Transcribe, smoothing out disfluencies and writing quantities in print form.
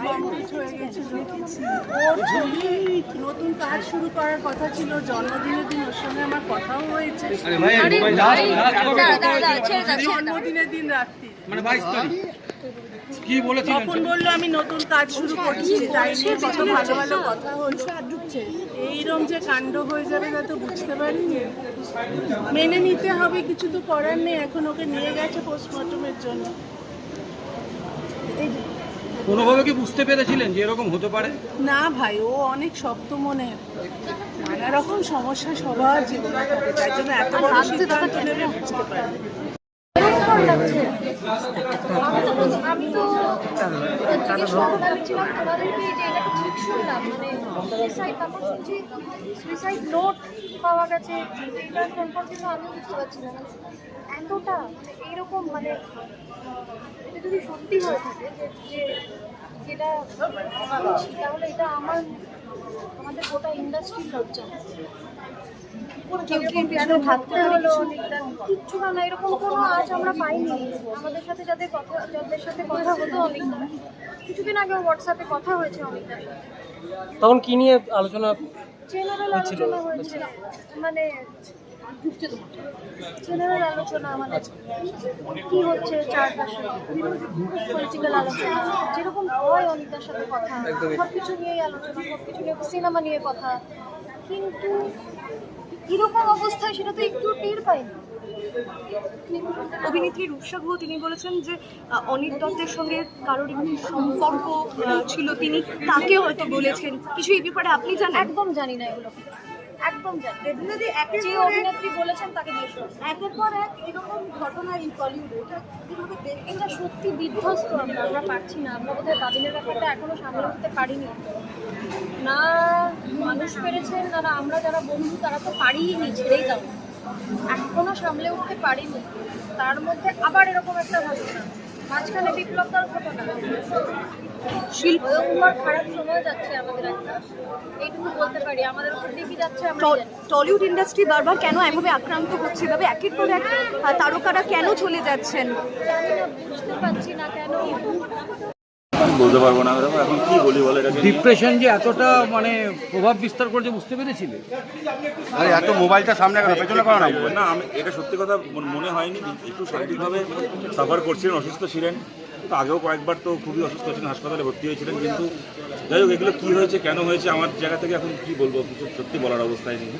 Complete হয়ে গেছিল। ওর ছবি নতুন কাজ শুরু করার কথা ছিল, জন্মদিনের দিন ওর সঙ্গে আমার কথাও হয়েছে। জন্মদিনের দিন রাত্রি মানে 22 তারিখ কি বলেছিলেন? তখন বললো আমি নতুন কাজ শুরু করছি, তাই নিয়ে কত ভালো ভালো কথা হলো। এইরকম যে কাণ্ড হয়ে যাবে তা তো বুঝতে পারিনি। মেনে নিতে হবে, কিছু তো করার নেই। এখন ওকে নিয়ে গেছে পোস্টমর্টমের জন্য। কোনোভাবে কি বুঝতে পেরেছিলেন যে এরকম হতে পারে? না ভাই, ও অনেক শক্ত মনের, নানা রকম সমস্যা সবার জীবনে থাকে, তাই জন্য এত বড় সিদ্ধান্ত নেবে বুঝতে পারি। আমি তো জিজ্ঞেস করতে ভাবছিলাম তোমাদেরকে যে এটা ঠিক শুনলাম, মানে সুইসাইড, তারপর শুনছি সুইসাইড নোট পাওয়া গেছে। এটা সম্পর্কে তো আমি বুঝতে পারছি না এতটা, মানে এইরকম, মানে এটা যদি সত্যি হয়ে থাকে যে যেটা তাহলে এটা আমাদের গোটা ইন্ডাস্ট্রির লজ্জা। কেউ কেউ পিছনে থাকতে হলো কিচ্ছু না, এরকম কোনো আজ আমরা পাইনি। আমাদের সাথে যাদের সাথে কথা হতো অনেকটা, কিছুদিন আগে হোয়াটসঅ্যাপে কথা হয়েছে অনেকটা। তখন কি নিয়ে আলোচনা? জেনারেল আলোচনা হয়েছে, মানে জেনারেল আলোচনা, মানে কি হচ্ছে চারপাশে, পলিটিক্যাল আলোচনা যেরকম হয় অনিতার সাথে কথা, সবকিছু নিয়েই আলোচনা, সবকিছু নিয়ে, সিনেমা নিয়ে কথা। কিন্তু এরকম অবস্থায় সেটা তো একটু টের পাইনি। অভিনেত্রী রূপসা গুহ তিনি বলেছেন যে অনিক দত্তের সঙ্গে কারোর একটু সম্পর্ক ছিল, তিনি তাকে হয়তো বলেছেন কিছু। এই ব্যাপারে আপনি জানেন? একদম জানি না এগুলো, একদম জানি। যে অভিনেত্রী বলেছেন তাকে দিয়ে একের পর এক এরকম ঘটনা এই টলিউডে, এটা সত্যি বিধ্বস্ত। আমরা পারছি না, আমরা বোধহয় দাবিনের ব্যাপারটা এখনো সামলে উঠতে পারিনি। না মানুষ পেরেছেন, না আমরা যারা বন্ধু তারা তো পারিনি, ছেড়েই দাও, এখনো সামলে উঠতে পারিনি। তার মধ্যে আবার এরকম একটা ঘটনা, মাঝখানে বিপ্লব তার ঘটনা, শিল্প খারাপ সময় যাচ্ছে আমাদের একটা, এইটুকু বলতে পারি। আমাদের উপর দিয়ে কি যাচ্ছে আমরা জানি। টলিউড ইন্ডাস্ট্রি বারবার কেন এভাবে আক্রান্ত হচ্ছে, এভাবে একের পর এক তারকারা কেন চলে যাচ্ছেন? জানি না, বুঝতে পারছি না কেন। বলতে পারবো না এখন কি বলি বলে। ডিপ্রেশন যে এতটা মানে প্রভাব বিস্তার করছে বুঝতে পেরেছিলেন? আরে এত মোবাইলটা সামনে কেন, পেছনে করো না। না আমি এটা সত্যি কথা মনে হয়নি। একটু শারীরিকভাবে সাফার করছিলেন, অসুস্থ ছিলেন, তো আগেও কয়েকবার তো খুবই অসুস্থ ছিলেন, হাসপাতালে ভর্তি হয়েছিলেন। কিন্তু যাই হোক, এগুলো কী হয়েছে কেন হয়েছে আমার জায়গা থেকে এখন কী বলবো, কিছু সত্যি বলার অবস্থায় নেই।